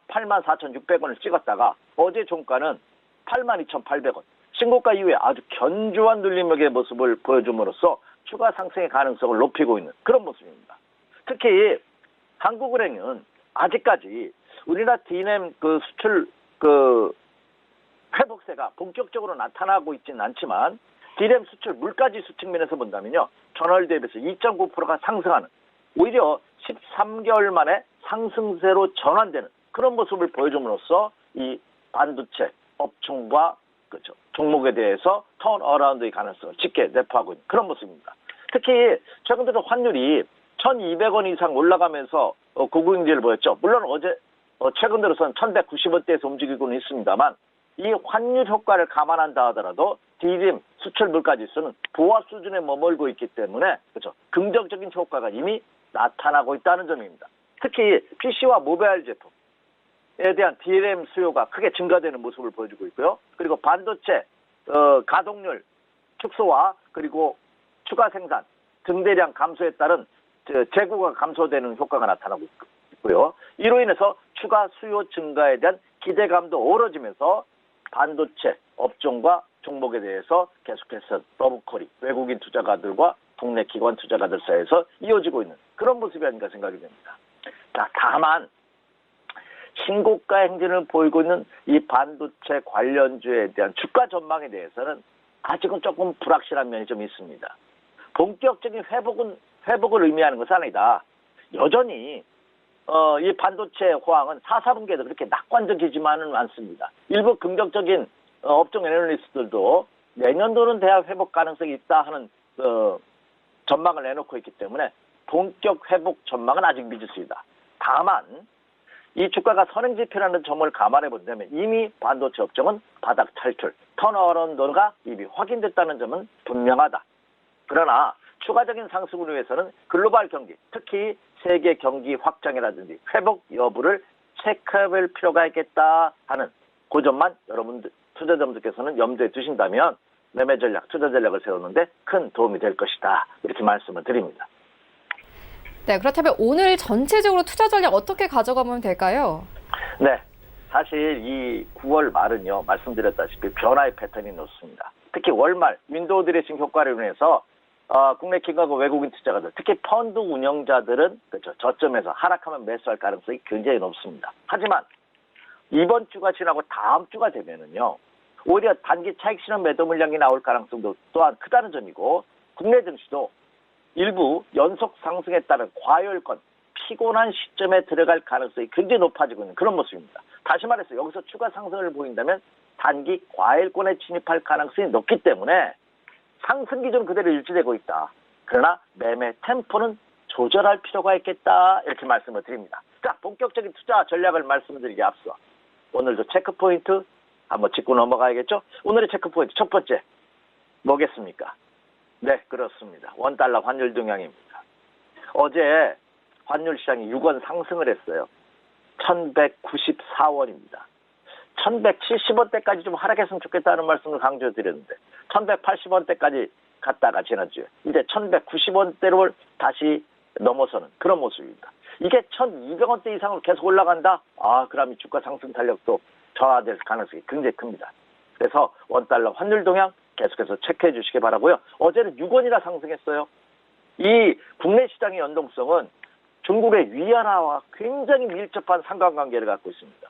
84,600원을 찍었다가 어제 종가는 82,800원. 신고가 이후에 아주 견조한 눌림목의 모습을 보여줌으로써 추가 상승의 가능성을 높이고 있는 그런 모습입니다. 특히 한국은행은 아직까지 우리나라 디램 그 수출 회복세가 본격적으로 나타나고 있지는 않지만 디램 수출 물가지수 측면에서 본다면요. 전월 대비해서 2.9%가 상승하는 오히려 13개월 만에 상승세로 전환되는 그런 모습을 보여줌으로써 이 반도체 업종과 그렇죠. 종목에 대해서 턴어라운드의 가능성을 짙게 내포하고 있는 그런 모습입니다. 특히 최근 들어 환율이 1,200원 이상 올라가면서 고공행진을 보였죠. 물론 어제 최근 들어서는 1,190원대에서 움직이고는 있습니다만 이 환율 효과를 감안한다 하더라도 디램 수출 물가지수는 보합 수준에 머물고 있기 때문에 그렇죠. 긍정적인 효과가 이미 나타나고 있다는 점입니다. 특히 PC와 모바일 제품에 대한 디램 수요가 크게 증가되는 모습을 보여주고 있고요. 그리고 반도체 가동률 축소와 그리고 추가 생산 등대량 감소에 따른 재고가 감소되는 효과가 나타나고 있고요. 이로 인해서 추가 수요 증가에 대한 기대감도 어우러지면서 반도체 업종과 종목에 대해서 계속해서 러브콜이 외국인 투자가들과 국내 기관 투자가들 사이에서 이어지고 있는 그런 모습이 아닌가 생각이 됩니다. 자, 다만 신고가 행진을 보이고 있는 이 반도체 관련주에 대한 주가 전망에 대해서는 아직은 조금 불확실한 면이 좀 있습니다. 본격적인 회복을 의미하는 것은 아니다. 여전히 이 반도체 호황은 4, 4분기에도 그렇게 낙관적이지만은 않습니다. 일부 긍정적인 업종 애널리스트들도 내년도는 대학 회복 가능성이 있다 하는 전망을 내놓고 있기 때문에 본격 회복 전망은 아직 미지수이다. 다만 이 주가가 선행지표라는 점을 감안해 본다면 이미 반도체 업종은 바닥 탈출, 턴어라운드가 이미 확인됐다는 점은 분명하다. 그러나 추가적인 상승을 위해서는 글로벌 경기, 특히 세계 경기 확장이라든지 회복 여부를 체크해볼 필요가 있겠다 하는 그 점만 여러분들 투자자분들께서는 염두에 두신다면 매매 전략, 투자 전략을 세우는데 큰 도움이 될 것이다. 이렇게 말씀을 드립니다. 네, 그렇다면 오늘 전체적으로 투자 전략 어떻게 가져가면 될까요? 네, 사실 이 9월 말은요, 말씀드렸다시피 변화의 패턴이 높습니다. 특히 월말 윈도우 드레싱 효과를 인해서 국내 기관과 외국인 투자가들, 특히 펀드 운영자들은 그렇죠, 저점에서 하락하면 매수할 가능성이 굉장히 높습니다. 하지만 이번 주가 지나고 다음 주가 되면은요, 오히려 단기 차익 실현 매도 물량이 나올 가능성도 또한 크다는 점이고, 국내 증시도 일부 연속 상승에 따른 과열권, 피곤한 시점에 들어갈 가능성이 굉장히 높아지고 있는 그런 모습입니다. 다시 말해서 여기서 추가 상승을 보인다면 단기 과열권에 진입할 가능성이 높기 때문에 상승 기준 그대로 유지되고 있다. 그러나 매매 템포는 조절할 필요가 있겠다. 이렇게 말씀을 드립니다. 자, 본격적인 투자 전략을 말씀드리기 앞서 오늘도 체크포인트 한번 짚고 넘어가야겠죠? 오늘의 체크포인트 첫 번째 뭐겠습니까? 네, 그렇습니다. 원달러 환율 동향입니다. 어제 환율 시장이 6원 상승을 했어요. 1194원입니다. 1170원대까지 좀 하락했으면 좋겠다는 말씀을 강조드렸는데 1180원대까지 갔다가 지난주에 이제 1190원대로 다시 넘어서는 그런 모습입니다. 이게 1200원대 이상으로 계속 올라간다? 그럼 이 주가 상승 탄력도 저하될 가능성이 굉장히 큽니다. 그래서 원달러 환율 동향 계속해서 체크해 주시기 바라고요. 어제는 6원이나 상승했어요. 이 국내 시장의 연동성은 중국의 위안화와 굉장히 밀접한 상관관계를 갖고 있습니다.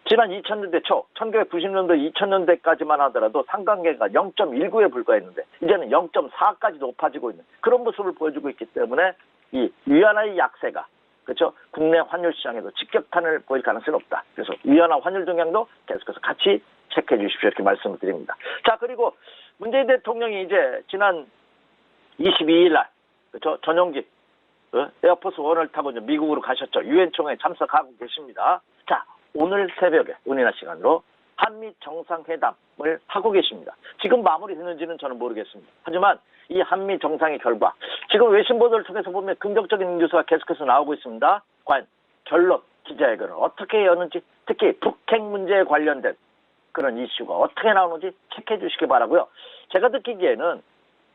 지난 2000년대 초, 1990년도 2000년대까지만 하더라도 상관계가 0.19에 불과했는데 이제는 0.4까지 높아지고 있는 그런 모습을 보여주고 있기 때문에 이 위안화의 약세가 그렇죠? 국내 환율 시장에도 직격탄을 보일 가능성이 높다. 그래서 위안화 환율 동향도 계속해서 같이 체크해 주십시오. 이렇게 말씀을 드립니다. 자, 그리고 문재인 대통령이 이제 지난 22일 날 그렇죠? 전용기 에어포스 원을 타고 이제 미국으로 가셨죠. 유엔 총회에 참석하고 계십니다. 자, 오늘 새벽에 우리나라 시간으로 한미 정상회담을 하고 계십니다. 지금 마무리됐는지는 저는 모르겠습니다. 하지만 이 한미 정상의 결과 지금 외신 보도를 통해서 보면 긍정적인 뉴스가 계속해서 나오고 있습니다. 과연 결론 기자회견을 어떻게 여는지 특히 북핵 문제에 관련된 그런 이슈가 어떻게 나오는지 체크해 주시기 바라고요. 제가 느끼기에는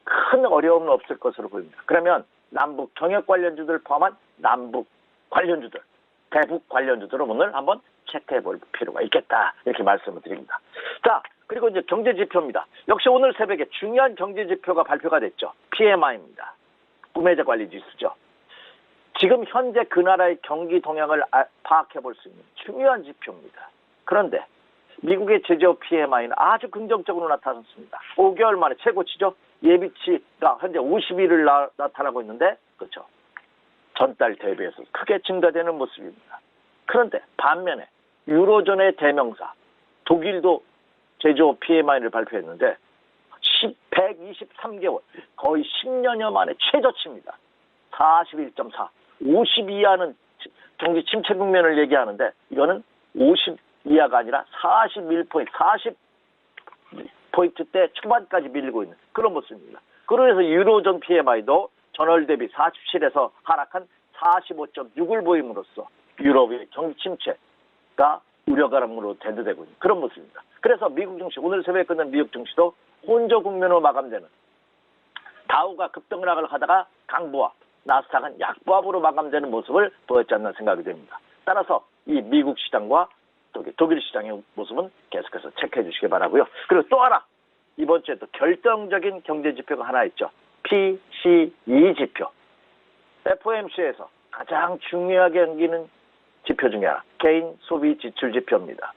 큰 어려움은 없을 것으로 보입니다. 그러면 남북 경협 관련주들 포함한 남북 관련주들, 대북 관련주들을 오늘 한번 체크해 볼 필요가 있겠다. 이렇게 말씀을 드립니다. 자, 그리고 이제 경제 지표입니다. 역시 오늘 새벽에 중요한 경제 지표가 발표가 됐죠. PMI입니다. 구매자 관리 지수죠. 지금 현재 그 나라의 경기 동향을 파악해 볼 수 있는 중요한 지표입니다. 그런데 미국의 제조업 PMI는 아주 긍정적으로 나타났습니다. 5개월 만에 최고치죠. 예비치가 현재 51을 나타나고 있는데 그렇죠. 전달 대비해서 크게 증가되는 모습입니다. 그런데 반면에 유로존의 대명사 독일도 제조업 PMI를 발표했는데 123개월 거의 10년여 만에 최저치입니다. 41.4 50 이하는 경기 침체 국면을 얘기하는데 이거는 50 이하가 아니라 41포인트 40포인트대 초반까지 밀리고 있는 그런 모습입니다. 그래서 유로존 PMI도 전월 대비 47에서 하락한 45.6을 보임으로써 유럽의 경기 침체가 우려가람으로 대두되고 있는 그런 모습입니다. 그래서 미국 증시 오늘 새벽에 끝난 미국 증시도 혼조 국면으로 마감되는 다우가 급등락을 하다가 강보합 나스닥은 약보합으로 마감되는 모습을 보였지 않나 생각이 됩니다. 따라서 이 미국 시장과 독일 시장의 모습은 계속해서 체크해 주시기 바라고요. 그리고 또 하나 이번 주에 또 결정적인 경제 지표가 하나 있죠. PCE 지표. FOMC에서 가장 중요하게 여기는 지표 중에 하나 개인 소비 지출 지표입니다.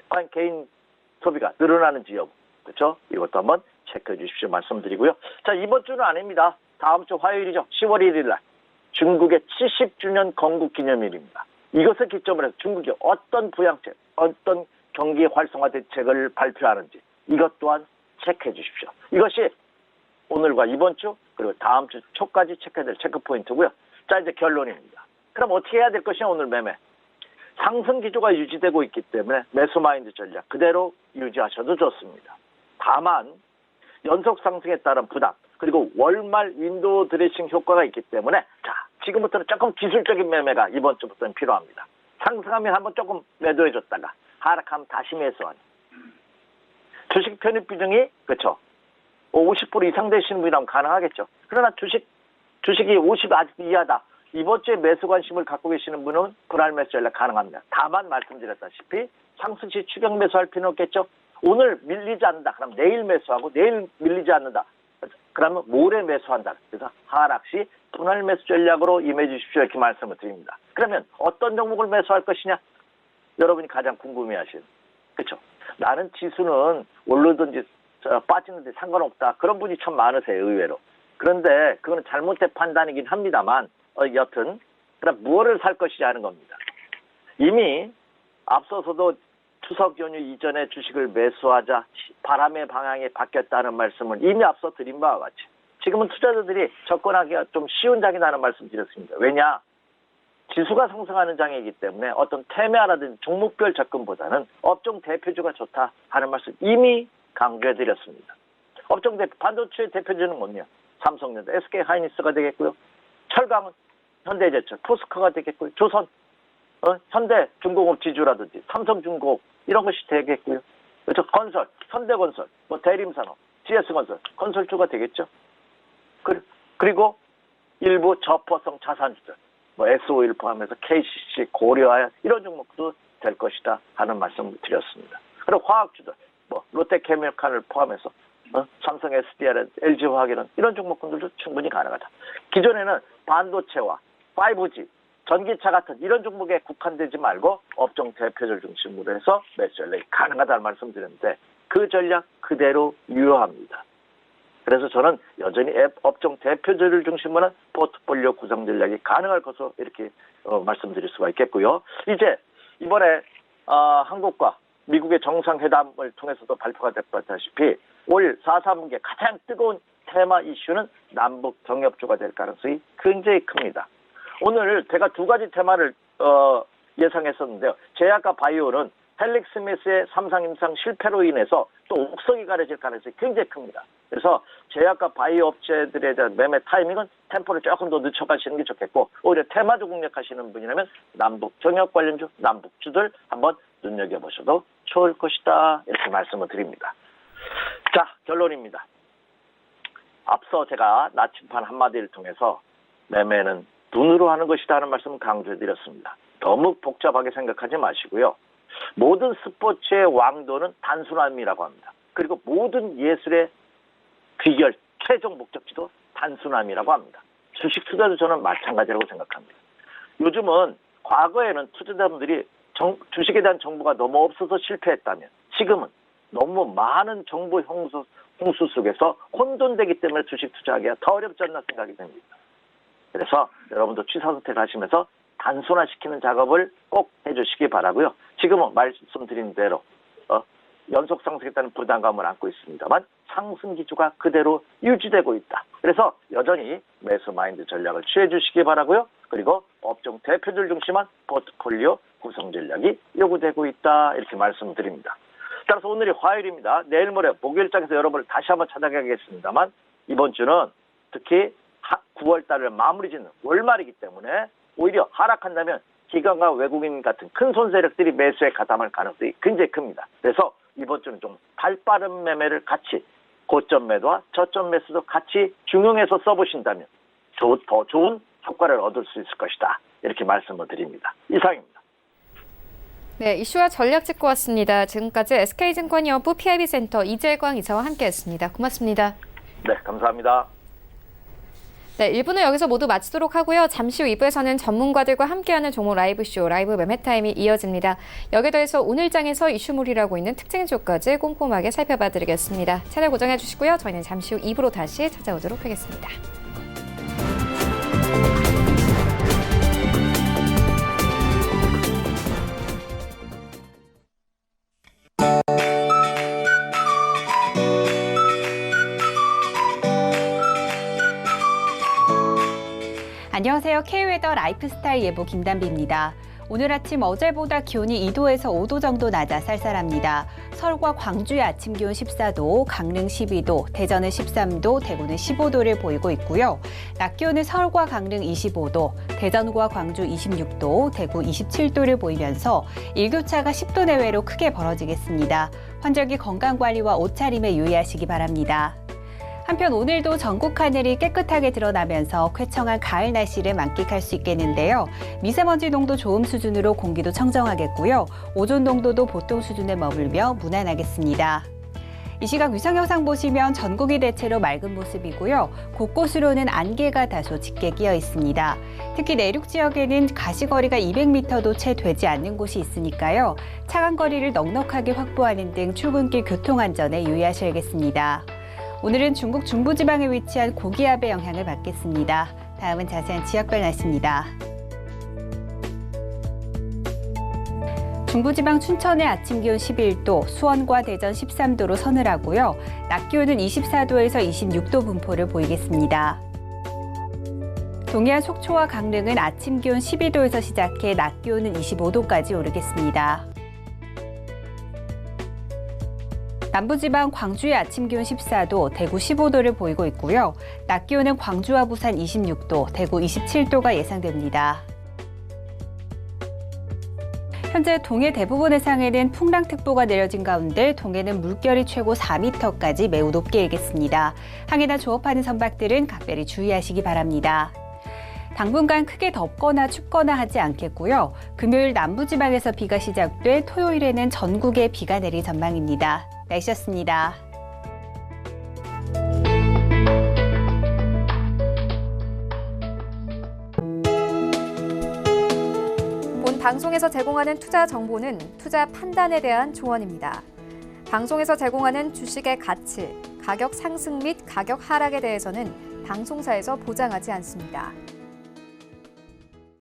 과연 개인 소비가 늘어나는지 여부 그렇죠? 이것도 한번 체크해 주십시오 말씀드리고요. 자, 이번 주는 아닙니다. 다음 주 화요일이죠. 10월 1일 날 중국의 70주년 건국 기념일입니다. 이것을 기점으로 해서 중국이 어떤 부양책, 어떤 경기 활성화 대책을 발표하는지 이것 또한 체크해 주십시오. 이것이 오늘과 이번 주 그리고 다음 주 초까지 체크해야 될 체크 포인트고요. 자, 이제 결론입니다. 그럼 어떻게 해야 될 것이냐, 오늘 매매. 상승 기조가 유지되고 있기 때문에 매수 마인드 전략 그대로 유지하셔도 좋습니다. 다만 연속 상승에 따른 부담 그리고 월말 윈도우 드레싱 효과가 있기 때문에 자, 지금부터는 조금 기술적인 매매가 이번 주부터는 필요합니다. 상승하면 한번 조금 매도해줬다가 하락하면 다시 매수하는. 주식 편입 비중이 그렇죠. 50% 이상 되시는 분이라면 가능하겠죠. 그러나 주식이 50 아직 이하다. 이번 주에 매수 관심을 갖고 계시는 분은 분할 매수 전략 가능합니다. 다만 말씀드렸다시피 상승시 추격 매수할 필요는 없겠죠. 오늘 밀리지 않는다. 그럼 내일 매수하고 내일 밀리지 않는다. 그러면 모레 매수한다. 그래서 하락시 분할 매수 전략으로 임해 주십시오. 이렇게 말씀을 드립니다. 그러면 어떤 종목을 매수할 것이냐? 여러분이 가장 궁금해하시는. 그렇죠. 나는 지수는 오르든지 빠지는데 상관없다. 그런 분이 참 많으세요. 의외로. 그런데 그거는 잘못된 판단이긴 합니다만 여튼 그럼 무엇을 살 것이냐 하는 겁니다. 이미 앞서서도 추석 연휴 이전에 주식을 매수하자 바람의 방향이 바뀌었다는 말씀을 이미 앞서 드린 바와 같이 지금은 투자자들이 접근하기가 좀 시운 장이라는 말씀 드렸습니다. 왜냐? 지수가 상승하는 장이기 때문에 어떤 테마라든지 종목별 접근보다는 업종 대표주가 좋다 하는 말씀 이미 강조해드렸습니다. 업종 대표, 반도체 대표주는 뭐냐? 삼성전자, SK하이닉스가 되겠고요. 철강은 현대제철, 포스코가 되겠고요. 조선, 현대중공업 지주라든지 삼성중공업 이런 것이 되겠고요. 그렇죠. 건설, 현대건설, 대림산업, GS건설, 건설주가 되겠죠. 그리고 일부 저포성 자산주들, S-오일 포함해서 KCC, 고려아연 이런 종목도 될 것이다 하는 말씀을 드렸습니다. 그리고 화학주들, 롯데케미칼을 포함해서 삼성 SDI, LG화학이런 이런 종목군들도 충분히 가능하다. 기존에는 반도체와 5G, 전기차 같은 이런 종목에 국한되지 말고 업종 대표들 중심으로 해서 매수 전략이 가능하다는 말씀드렸는데 그 전략 그대로 유효합니다. 그래서 저는 여전히 업종 대표들을 중심으로 한 포트폴리오 구성 전략이 가능할 것으로 이렇게 말씀드릴 수가 있겠고요. 이제 이번에 한국과 미국의 정상회담을 통해서도 발표가 됐다시피 올 4.3분기에 가장 뜨거운 테마 이슈는 남북 경협조가 될 가능성이 굉장히 큽니다. 오늘 제가 두 가지 테마를 예상했었는데요. 제약과 바이오는 헬릭 스미스의 3상 임상 실패로 인해서 또 옥석이 가려질 가능성이 굉장히 큽니다. 그래서 제약과 바이오 업체들에 대한 매매 타이밍은 템포를 조금 더 늦춰가시는 게 좋겠고 오히려 테마주 공략하시는 분이라면 남북 경협 관련주, 남북주들 한번 눈여겨보셔도 좋을 것이다 이렇게 말씀을 드립니다. 자, 결론입니다. 앞서 제가 나침반 한마디를 통해서 매매는 눈으로 하는 것이다 하는 말씀을 강조해드렸습니다. 너무 복잡하게 생각하지 마시고요. 모든 스포츠의 왕도는 단순함이라고 합니다. 그리고 모든 예술의 귀결, 최종 목적지도 단순함이라고 합니다. 주식 투자도 저는 마찬가지라고 생각합니다. 요즘은 과거에는 투자자분들이 주식에 대한 정보가 너무 없어서 실패했다면 지금은 너무 많은 정보 홍수 속에서 혼돈되기 때문에 주식 투자하기가 더 어렵지 않나 생각이 됩니다. 그래서 여러분도 취사 선택하시면서 단순화시키는 작업을 꼭 해주시기 바라고요. 지금은 말씀드린 대로 연속 상승에 따른 부담감을 안고 있습니다만 상승 기조가 그대로 유지되고 있다. 그래서 여전히 매수 마인드 전략을 취해 주시기 바라고요. 그리고 업종 대표들 중심한 포트폴리오 구성 전략이 요구되고 있다. 이렇게 말씀드립니다. 따라서 오늘이 화요일입니다. 내일 모레 목요일장에서 여러분을 다시 한번 찾아가겠습니다만 이번 주는 특히 9월 달을 마무리 짓는 월말이기 때문에 오히려 하락한다면 기관과 외국인 같은 큰 손세력들이 매수에 가담할 가능성이 굉장히 큽니다. 그래서 이번 주는 좀 발빠른 매매를 같이 고점 매도와 저점 매수도 같이 중용해서 써보신다면 더 좋은 효과를 얻을 수 있을 것이다. 이렇게 말씀을 드립니다. 이상입니다. 네, 이슈와 전략 짚고 왔습니다. 지금까지 SK증권연구 PIB센터 이재광 이사와 함께했습니다. 고맙습니다. 네, 감사합니다. 네, 1부는 여기서 모두 마치도록 하고요. 잠시 후 2부에서는 전문가들과 함께하는 종목 라이브쇼, 라이브 매매타임이 이어집니다. 여기에 더해서 오늘 장에서 이슈몰이라고 있는 특징 주까지 꼼꼼하게 살펴봐드리겠습니다. 채널 고정해 주시고요. 저희는 잠시 후 2부로 다시 찾아오도록 하겠습니다. 안녕하세요. K웨더 라이프스타일 예보 김단비입니다. 오늘 아침 어제보다 기온이 2도에서 5도 정도 낮아 쌀쌀합니다. 서울과 광주의 아침 기온 14도, 강릉 12도, 대전은 13도, 대구는 15도를 보이고 있고요. 낮 기온은 서울과 강릉 25도, 대전과 광주 26도, 대구 27도를 보이면서 일교차가 10도 내외로 크게 벌어지겠습니다. 환절기 건강관리와 옷차림에 유의하시기 바랍니다. 한편 오늘도 전국 하늘이 깨끗하게 드러나면서 쾌청한 가을 날씨를 만끽할 수 있겠는데요. 미세먼지 농도 좋음 수준으로 공기도 청정하겠고요. 오존 농도도 보통 수준에 머물며 무난하겠습니다. 이 시각 위성 영상 보시면 전국이 대체로 맑은 모습이고요. 곳곳으로는 안개가 다소 짙게 끼어 있습니다. 특히 내륙 지역에는 가시거리가 200m도 채 되지 않는 곳이 있으니까요. 차간 거리를 넉넉하게 확보하는 등 출근길 교통안전에 유의하셔야겠습니다. 오늘은 중국 중부지방에 위치한 고기압의 영향을 받겠습니다. 다음은 자세한 지역별 날씨입니다. 중부지방 춘천의 아침 기온 11도, 수원과 대전 13도로 서늘하고요. 낮 기온은 24도에서 26도 분포를 보이겠습니다. 동해안 속초와 강릉은 아침 기온 12도에서 시작해 낮 기온은 25도까지 오르겠습니다. 남부지방 광주의 아침 기온 14도, 대구 15도를 보이고 있고요. 낮 기온은 광주와 부산 26도, 대구 27도가 예상됩니다. 현재 동해 대부분 해상에는 풍랑특보가 내려진 가운데 동해는 물결이 최고 4m까지 매우 높게 일겠습니다. 항해나 조업하는 선박들은 각별히 주의하시기 바랍니다. 당분간 크게 덥거나 춥거나 하지 않겠고요. 금요일 남부지방에서 비가 시작돼 토요일에는 전국에 비가 내릴 전망입니다. 날씨였습니다. 본 방송에서 제공하는 투자 정보는 투자 판단에 대한 조언입니다. 방송에서 제공하는 주식의 가치, 가격 상승 및 가격 하락에 대해서는 방송사에서 보장하지 않습니다.